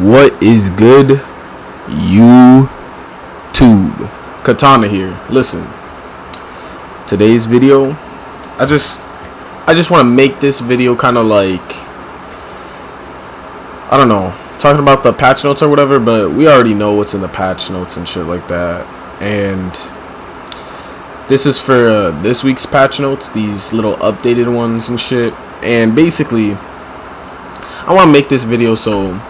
What is good, YouTube? Katana here. Listen, today's video, I just want to make this video kind of like, I don't know, talking about the patch notes or whatever, but we already know what's in the patch notes and shit like that. And this is for this week's patch notes, these little updated ones and shit. And basically, I want to make this video so,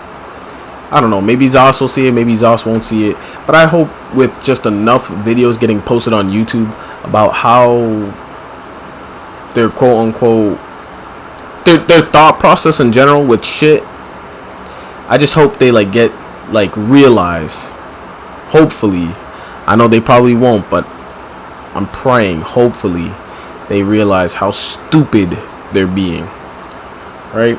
I don't know, maybe ZOS will see it, maybe ZOS won't see it, but I hope with just enough videos getting posted on YouTube about how their quote-unquote, their thought process in general with shit, I just hope they realize, hopefully, I know they probably won't, but I'm praying, hopefully, they realize how stupid they're being, right?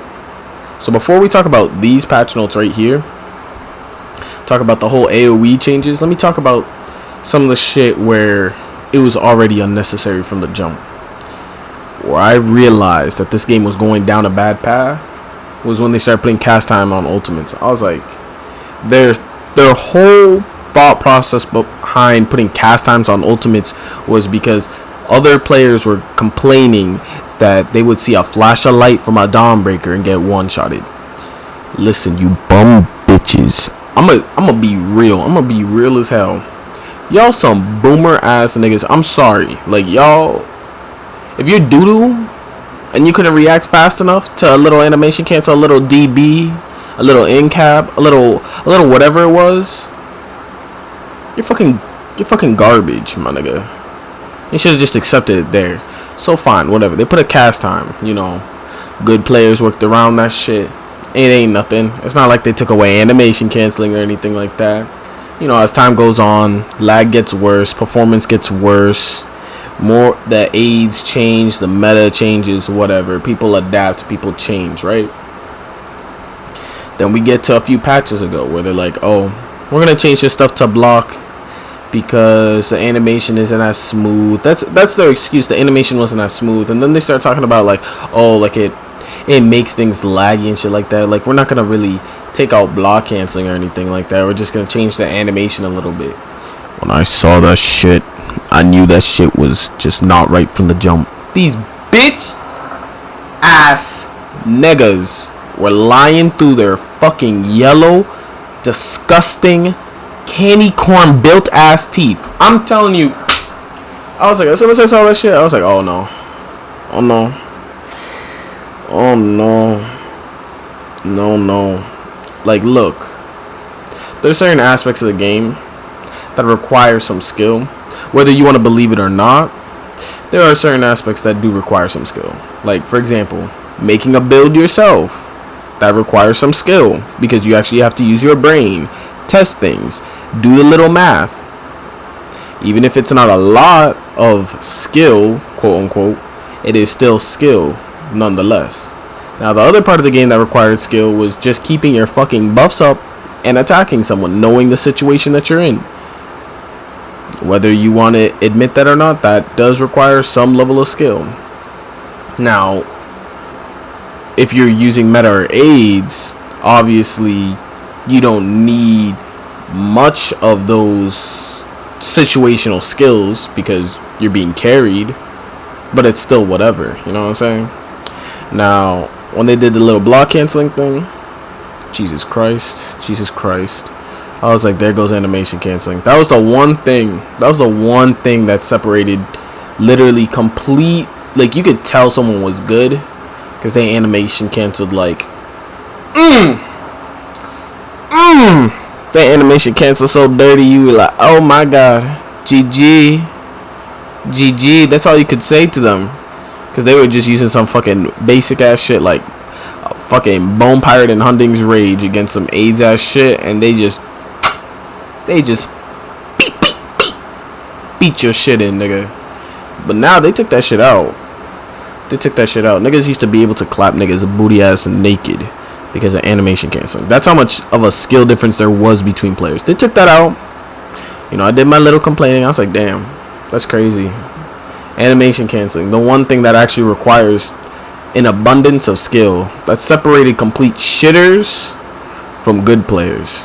So before we talk about these patch notes right here, talk about the whole AoE changes, let me talk about some of the shit where it was already unnecessary from the jump. Where I realized that this game was going down a bad path was when they started putting cast time on ultimates. I was like, their whole thought process behind putting cast times on ultimates was because other players were complaining that they would see a flash of light from a Dawnbreaker and get one-shotted. Listen, you bum bitches. I'm gonna be real. I'm gonna be real as hell. Y'all some boomer ass niggas. I'm sorry. Like, y'all, if you're doo-doo and you couldn't react fast enough to a little animation cancel, a little DB, a little in-cap, a little whatever it was, you're fucking garbage, my nigga. You should have just accepted it there. So fine, whatever. They put a cast time, you know. Good players worked around that shit. It ain't nothing. It's not like they took away animation canceling or anything like that. You know, as time goes on, lag gets worse, performance gets worse. More, the aids change, the meta changes, whatever. People adapt, people change, right? Then we get to a few patches ago where they're like, oh, we're gonna change this stuff to block because the animation isn't as smooth. That's their excuse. The animation wasn't as smooth. And then they start talking about like, oh, like it makes things laggy and shit like that. Like, we're not gonna really take out block canceling or anything like that. We're just gonna change the animation a little bit. When I saw that shit, I knew that shit was just not right from the jump. These bitch ass niggas were lying through their fucking yellow, disgusting, candy corn built ass teeth. I'm telling you, I was like, as soon as I saw that shit, I was like, oh no, oh no, oh no, no. Like, look, there's certain aspects of the game that require some skill, whether you want to believe it or not. There are certain aspects that do require some skill. Like, for example, making a build yourself, that requires some skill because you actually have to use your brain, test things, do the little math. Even if it's not a lot of skill, quote unquote, it is still skill nonetheless. Now, the other part of the game that required skill was just keeping your fucking buffs up and attacking someone, knowing the situation that you're in. Whether you want to admit that or not, that does require some level of skill. Now, if you're using meta or aids, obviously you don't need much of those situational skills because you're being carried, but it's still whatever, you know what I'm saying? Now, when they did the little block canceling thing, Jesus Christ, I was like, there goes animation canceling. That was the one thing that separated literally complete, like, you could tell someone was good because they animation canceled like that animation canceled so dirty you were like, oh my god, GG, that's all you could say to them, because they were just using some fucking basic ass shit like a fucking Bone Pirate and Hunting's Rage against some AIDS ass shit, and they just beat your shit in, nigga. But now they took that shit out. Niggas used to be able to clap niggas booty ass and naked because of animation canceling. That's how much of a skill difference there was between players. They took that out. You know, I did my little complaining. I was like, damn, that's crazy. Animation canceling, the one thing that actually requires an abundance of skill, that separated complete shitters from good players.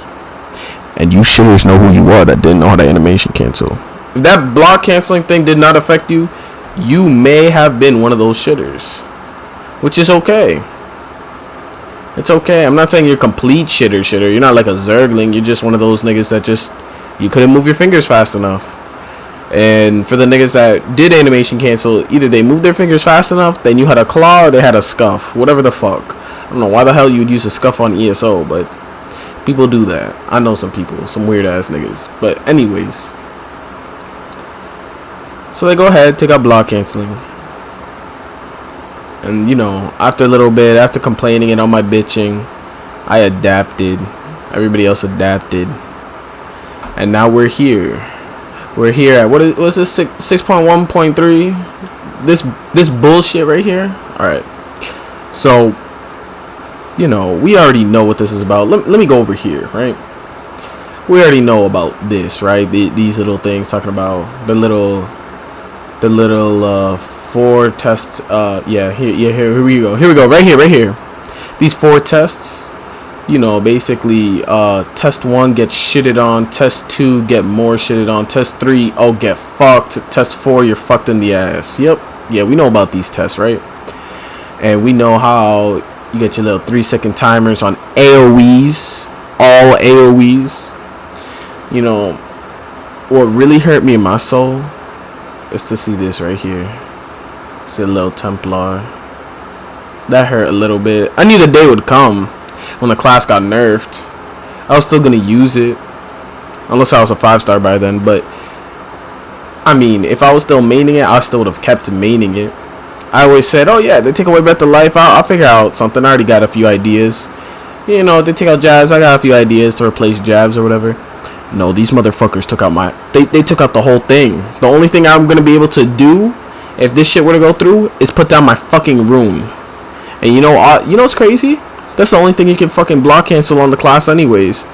And you shitters know who you are that didn't know how to animation cancel. If that block canceling thing did not affect you, you may have been one of those shitters. Which is okay. It's okay. I'm not saying you're complete shitter. You're not like a Zergling. You're just one of those niggas that just, you couldn't move your fingers fast enough. And for the niggas that did animation cancel, either they moved their fingers fast enough, they knew how to claw, or they had a scuff. Whatever the fuck. I don't know why the hell you would use a scuff on ESO, but people do that. I know some people, some weird ass niggas. But anyways. So they go ahead, take out block canceling. And, you know, after a little bit, after complaining and all my bitching, I adapted. Everybody else adapted. And now we're here. We're here at, what's this, 6.1.3? This bullshit right here? Alright. So, you know, we already know what this is about. Let me go over here, right? We already know about this, right? These little things talking about the little 4 tests. Here we go right here. These 4 tests, you know, basically test 1 gets shitted on, test 2 get more shitted on, test 3, oh, get fucked, test 4 you're fucked in the ass. Yep. Yeah, we know about these tests, right? And we know how you get your little 3-second timers on AoEs, all AoEs. You know, what really hurt me in my soul is to see this right here. See a little Templar. That hurt a little bit. I knew the day would come when the class got nerfed. I was still gonna use it, unless I was a 5-star by then. But I mean, if I was still maining it, I still would have kept maining it. I always said, oh yeah, they take away Breath of Life, I'll figure out something. I already got a few ideas. You know, they take out jabs, I got a few ideas to replace jabs or whatever. No, these motherfuckers took out they took out the whole thing. The only thing I'm gonna be able to do if this shit were to go through is put down my fucking rune. And you know what's crazy? That's the only thing you can fucking block cancel on the class anyways.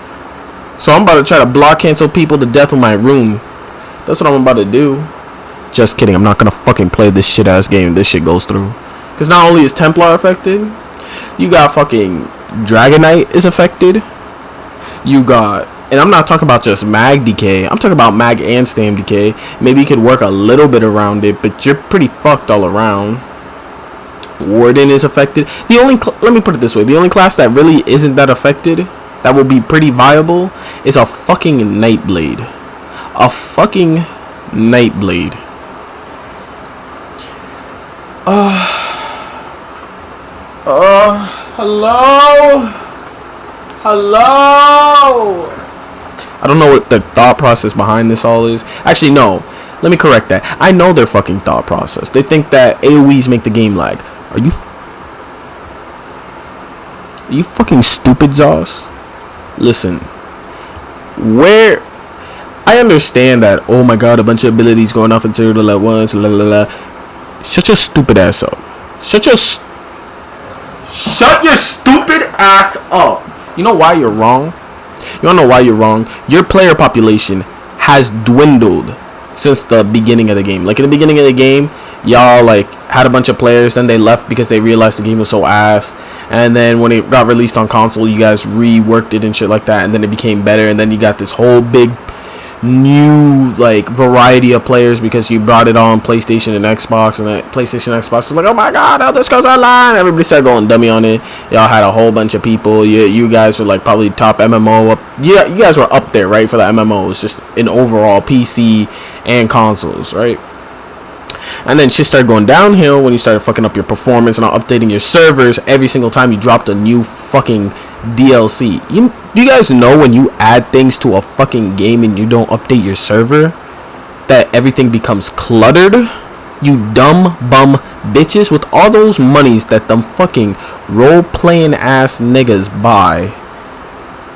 So I'm about to try to block cancel people to death with my rune. That's what I'm about to do. Just kidding. I'm not gonna fucking play this shit ass game if this shit goes through. Because not only is Templar affected, you got fucking Dragonite is affected. You got, and I'm not talking about just mag decay. I'm talking about mag and stam decay. Maybe you could work a little bit around it, but you're pretty fucked all around. Warden is affected. Let me put it this way. The only class that really isn't that affected, that will be pretty viable, is a fucking Nightblade. A fucking Nightblade. Hello. I don't know what the thought process behind this all is. Actually, no. Let me correct that. I know their fucking thought process. They think that AoEs make the game lag. Are you fucking stupid, ZOS? Listen. I understand that, oh my god, a bunch of abilities going off in 0 to level 1, so la la la. Shut your stupid ass up. Shut your stupid ass up. You know why you're wrong? You wanna know why you're wrong? Your player population has dwindled since the beginning of the game. Like in the beginning of the game, y'all like had a bunch of players, then they left because they realized the game was so ass. And then when it got released on console, you guys reworked it and shit like that, and then it became better. And then you got this whole big new like variety of players because you brought it on PlayStation and Xbox, and that PlayStation and Xbox was like, oh my god, how this goes online. Everybody started going dummy on it. Y'all had a whole bunch of people. You guys were like probably top MMO up. Yeah, you guys were up there, right, for the MMOs, just in overall PC and consoles, right? And then shit started going downhill when you started fucking up your performance and not updating your servers every single time you dropped a new fucking DLC. Do you guys know when you add things to a fucking game and you don't update your server, that everything becomes cluttered? You dumb bum bitches, with all those monies that them fucking role-playing ass niggas buy.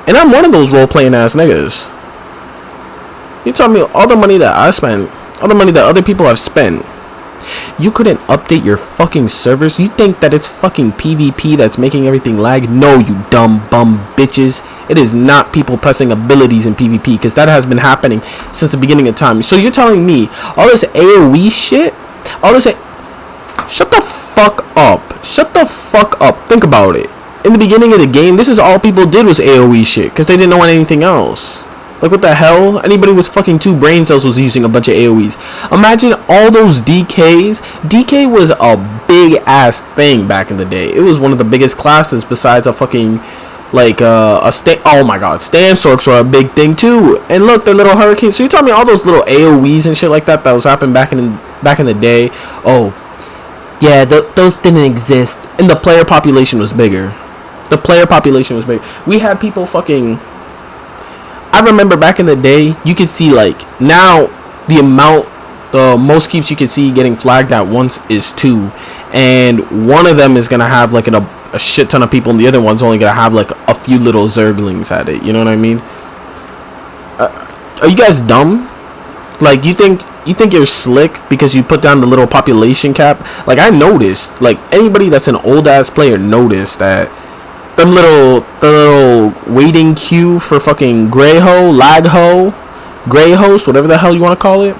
And I'm one of those role-playing ass niggas. You tell me all the money that I spent, all the money that other people have spent, you couldn't update your fucking servers? You think that it's fucking PvP that's making everything lag? No, you dumb bum bitches. It is not people pressing abilities in PvP, because that has been happening since the beginning of time. So you're telling me all this AoE shit, all this shut the fuck up. Shut the fuck up. Think about it. in the beginning of the game, this is all people did was AoE shit because they didn't know anything else. Like, what the hell? Anybody with fucking 2 brain cells was using a bunch of AoEs. Imagine all those DKs. DK was a big ass thing back in the day. It was one of the biggest classes besides a fucking, like, oh my god, Standstorks were a big thing too. And look, the little hurricanes. So you're telling me all those little AoEs and shit like that was happening back in the day? Oh, yeah, those didn't exist. And the player population was bigger. We had people fucking... I remember back in the day, you could see, like, now the most keeps you could see getting flagged at once is 2, and one of them is gonna have like a shit ton of people, and the other one's only gonna have like a few little zerglings at it. You know what I mean? Are you guys dumb? Like, you think you're slick because you put down the little population cap? Like, I noticed, like, anybody that's an old ass player noticed that the little waiting queue for fucking gray host, whatever the hell you want to call it.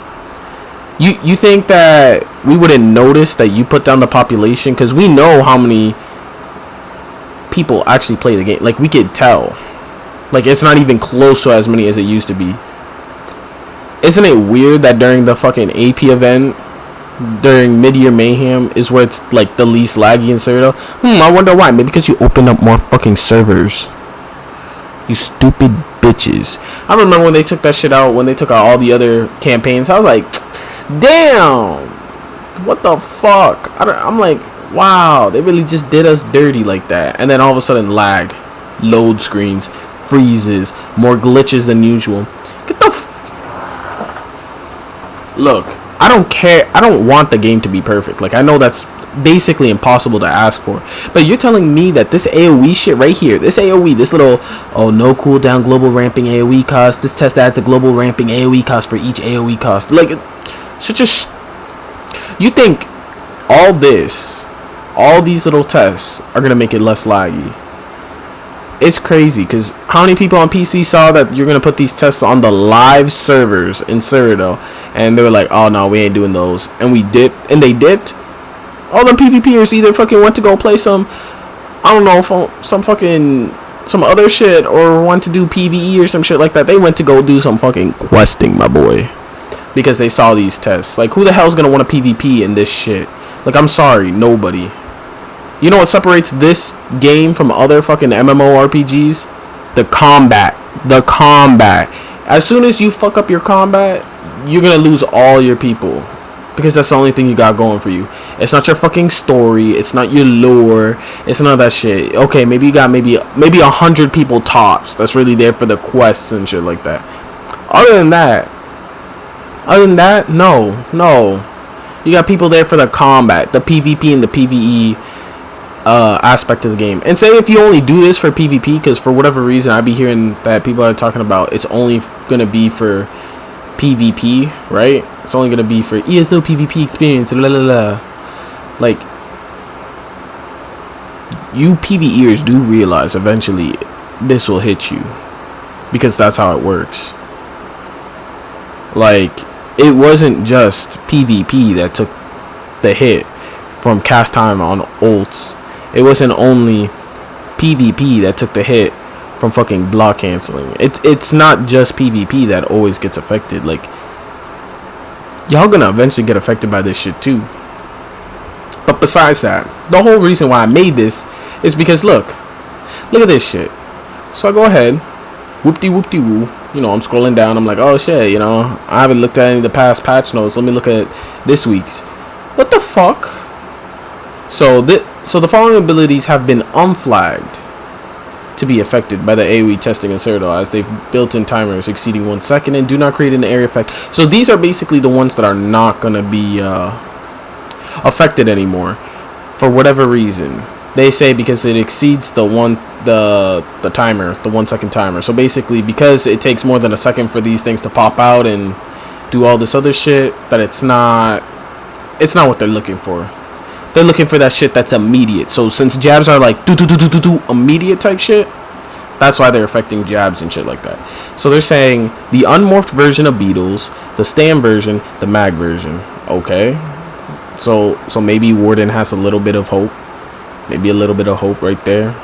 You think that we wouldn't notice that you put down the population? Because we know how many people actually play the game. Like, we could tell. Like, it's not even close to as many as it used to be. Isn't it weird that during the fucking AP event, during Mid-Year Mayhem, is where it's like the least laggy in Cyrodiil? I wonder why. Maybe because you opened up more fucking servers. You stupid bitches. I remember when they took that shit out, when they took out all the other campaigns, I was like, damn, what the fuck? I'm like, wow, they really just did us dirty like that. And then all of a sudden, lag, load screens, freezes, more glitches than usual. Get the look, I don't care. I don't want the game to be perfect. Like, I know that's basically impossible to ask for, but you're telling me that this AoE shit right here, this AoE, this little, oh, no cooldown global ramping AoE cost, this test adds a global ramping AoE cost for each AoE cost. Like, such a you think all these little tests are gonna make it less laggy? It's crazy, because how many people on PC saw that you're gonna put these tests on the live servers in Cyrodiil, and they were like, oh no, we ain't doing those, and we dipped, and they dipped. All them PvPers either fucking went to go play some, I don't know, some other shit, or went to do PvE or some shit like that. They went to go do some fucking questing, my boy, because they saw these tests. Like, who the hell's gonna want a PvP in this shit? Like, I'm sorry, nobody. You know what separates this game from other fucking MMORPGs? The combat. As soon as you fuck up your combat, you're gonna lose all your people, because that's the only thing you got going for you. It's not your fucking story. It's not your lore. It's none of that shit. Okay, maybe you got maybe 100 people tops that's really there for the quests and shit like that. Other than that, no. You got people there for the combat, the PvP and the PvE aspect of the game. And say if you only do this for PvP, because for whatever reason I be hearing that people are talking about it's only gonna be for PvP, right? It's only gonna be for ESO PvP experience, la la la. Like, you PvEers do realize eventually this will hit you, because that's how it works. Like, it wasn't just PvP that took the hit from cast time on ults. It wasn't only PvP that took the hit from fucking block canceling. It's not just PvP that always gets affected. Like, y'all gonna eventually get affected by this shit too. But besides that, the whole reason why I made this is because look at this shit. So I go ahead, whoop-de-whoop-de-woo. You know, I'm scrolling down. I'm like, oh shit, you know, I haven't looked at any of the past patch notes. Let me look at this week's. What the fuck? So the following abilities have been unflagged to be affected by the AoE testing in Cyrodiil, as they've built-in timers exceeding 1 second and do not create an area effect. So these are basically the ones that are not gonna be affected anymore for whatever reason. They say because it exceeds the timer, the 1 second timer. So basically, because it takes more than a second for these things to pop out and do all this other shit, that it's not what they're looking for. They're looking for that shit that's immediate. So since jabs are like do immediate type shit, that's why they're affecting jabs and shit like that. So they're saying the unmorphed version of Beetles, the Stam version, the Mag version. Okay. So maybe Warden has a little bit of hope. Maybe a little bit of hope right there.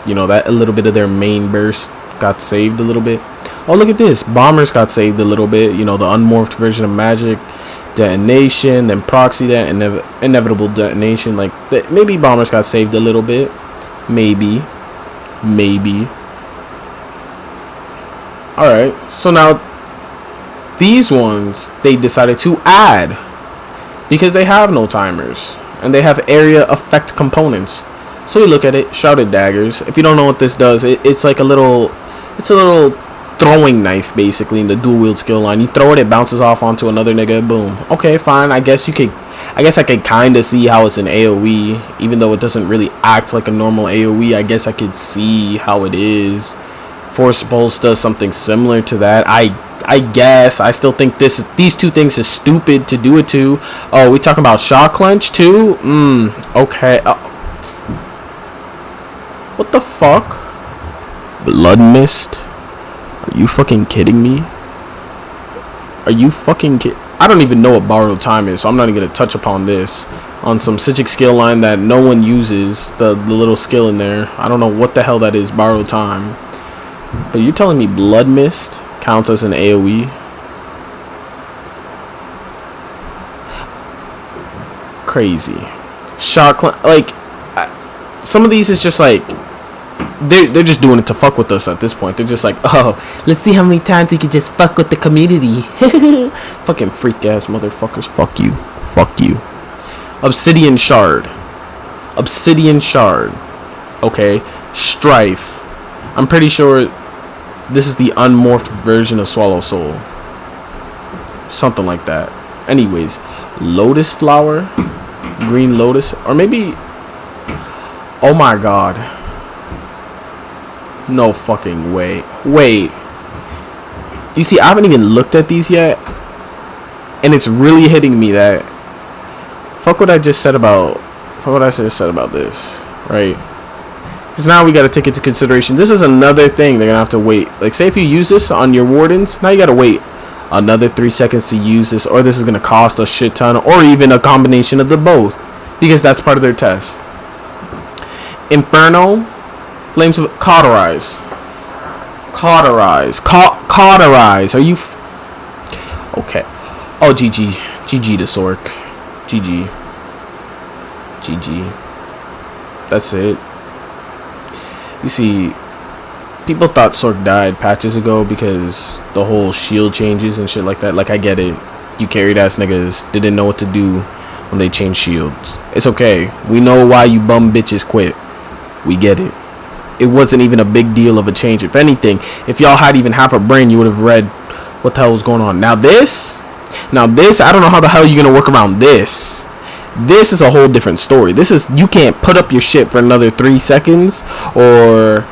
You know, that a little bit of their main burst got saved a little bit. Oh, look at this. Bombers got saved a little bit. You know, the unmorphed version of magic. Detonation, then proxy that, and inevitable detonation. Like, maybe bombers got saved a little bit. Maybe. Alright, so now these ones they decided to add because they have no timers and they have area effect components. So we look at it. Shrouded daggers. If you don't know what this does, it's like a little throwing knife basically in the dual wield skill line. You throw it, it bounces off onto another nigga. Boom. Okay, fine. I guess I could kind of see how it's an AoE, even though it doesn't really act like a normal AoE. I guess I could see how it is. Force Pulse does something similar to that. I guess. I still think these two things is stupid to do it to. Oh, we talking about Shock Clench too? Okay. What the fuck? Blood Mist? Are you fucking kidding me? Are you fucking I don't even know what Borrowed Time is, so I'm not even gonna touch upon this. On some Psijic skill line that no one uses, the little skill in there. I don't know what the hell that is, Borrowed Time. But you're telling me Blood Mist counts as an AoE? Crazy. Like, some of these is just like, they're just doing it to fuck with us at this point. They're just like, oh, let's see how many times we can just fuck with the community. Fucking freak ass motherfuckers. Fuck you. Fuck you. Obsidian Shard. Okay. Strife. I'm pretty sure this is the unmorphed version of Swallow Soul. Something like that. Anyways, Lotus Flower. Green Lotus. Or maybe... Oh my god. No fucking way. Wait. You see, I haven't even looked at these yet. And it's really hitting me that... Fuck what I just said about... Fuck what I just said about this. Right? Because now we got to take into consideration. This is another thing they're going to have to wait. Like, say if you use this on your Wardens, now you got to wait another 3 seconds to use this. Or this is going to cost a shit ton. Or even a combination of the both. Because that's part of their test. Inferno. Flames of... Cauterize. Cauterize. Are you... Okay. Oh, GG. GG to Sork. GG. That's it. You see, people thought Sork died patches ago because the whole shield changes and shit like that. Like, I get it. You carried ass niggas didn't know what to do when they changed shields. It's okay. We know why you bum bitches quit. We get it. It wasn't even a big deal of a change. If anything, if y'all had even half a brain, you would have read what the hell was going on. Now this, I don't know how the hell you're going to work around this. This is a whole different story. This is, you can't put up your shit for another 3 seconds or,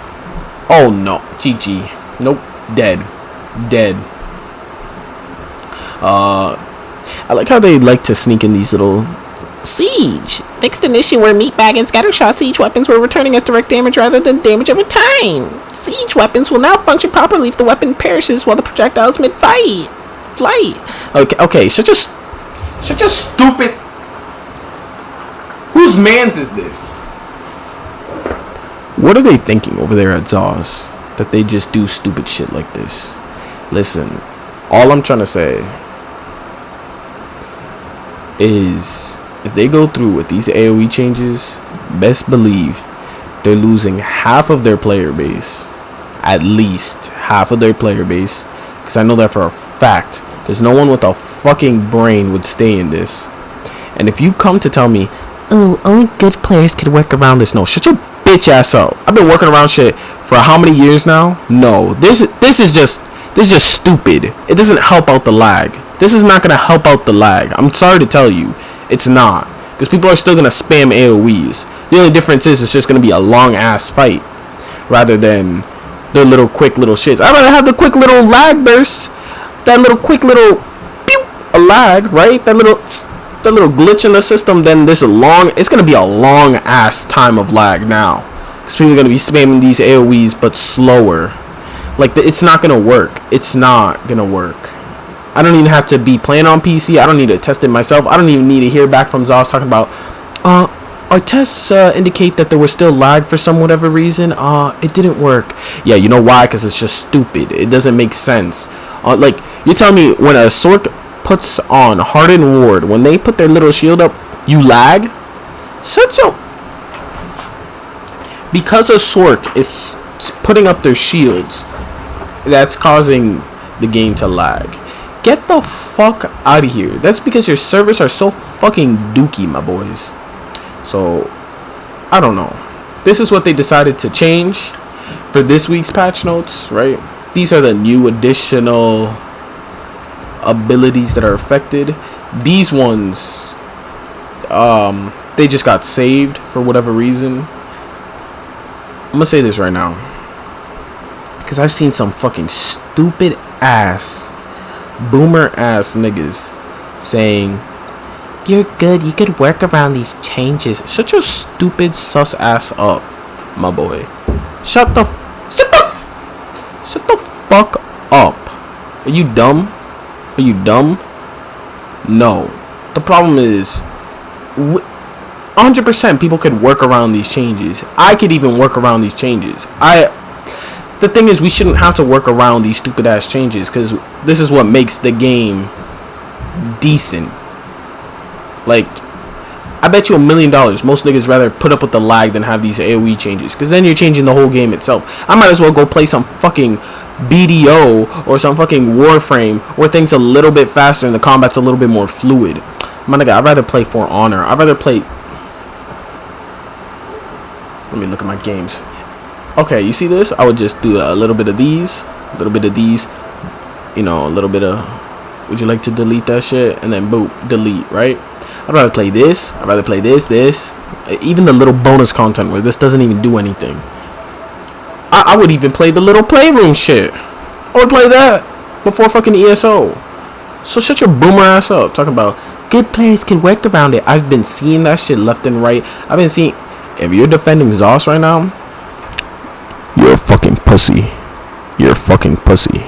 oh no, GG. Nope, dead. I like how they like to sneak in these little siege. Fixed an issue where meatbag and scattershot siege weapons were returning as direct damage rather than damage over time. Siege weapons will now function properly if the weapon perishes while the projectile is mid-flight. Okay, such a stupid... Whose mans is this? What are they thinking over there at ZOS? That they just do stupid shit like this? Listen, all I'm trying to say is if they go through with these AoE changes, best believe they're losing half of their player base. At least half of their player base. Because I know that for a fact. Because no one with a fucking brain would stay in this. And if you come to tell me, oh, only good players could work around this. No, shut your bitch ass up. I've been working around shit for how many years now? No, this is just stupid. It doesn't help out the lag. This is not gonna help out the lag. I'm sorry to tell you, it's not. Because people are still gonna spam AoEs. The only difference is it's just gonna be a long ass fight rather than the little quick little shits. I'd rather have the quick little lag bursts. That little quick little pew, a lag, right? That little glitch in the system. Then this it's gonna be a long ass time of lag now. Because people are gonna be spamming these AoEs but slower. Like it's not gonna work. It's not gonna work. I don't even have to be playing on PC. I don't need to test it myself. I don't even need to hear back from ZOS talking about our tests indicate that there was still lag for some whatever reason. It didn't work. Yeah, you know why? Because it's just stupid. It doesn't make sense. Like, you tell me when a Sork puts on Hardened Ward, when they put their little shield up, you lag? Such a... Because a Sork is putting up their shields, that's causing the game to lag. Get the fuck out of here. That's because your servers are so fucking dookie, my boys. So, I don't know. This is what they decided to change for this week's patch notes, right? These are the new additional abilities that are affected. These ones, they just got saved for whatever reason. I'm gonna say this right now, because I've seen some fucking stupid ass, boomer ass niggas saying, "You're good, you could work around these changes." Shut your stupid sus ass up, my boy. Shut the fuck up. Are you dumb? Are you dumb? No. The problem is, 100% people could work around these changes. I could even work around these changes. The thing is, we shouldn't have to work around these stupid ass changes, because this is what makes the game decent. Like, I bet you $1 million most niggas rather put up with the lag than have these AoE changes, because then you're changing the whole game itself. I might as well go play some fucking BDO or some fucking Warframe where things a little bit faster and the combat's a little bit more fluid. My nigga, I'd rather play For Honor. I'd rather play... Let me look at my games. Okay, you see this? I would just do a little bit of these, a little bit of these, you know, a little bit of... Would you like to delete that shit? And then boop, delete, right? I'd rather play this. I'd rather play this. Even the little bonus content where this doesn't even do anything. I would even play the little playroom shit. I would play that before fucking ESO. So shut your boomer ass up. Talking about good players can work around it. I've been seeing that shit left and right. I've been seeing... If you're defending ZOS right now, you're a fucking pussy. You're a fucking pussy.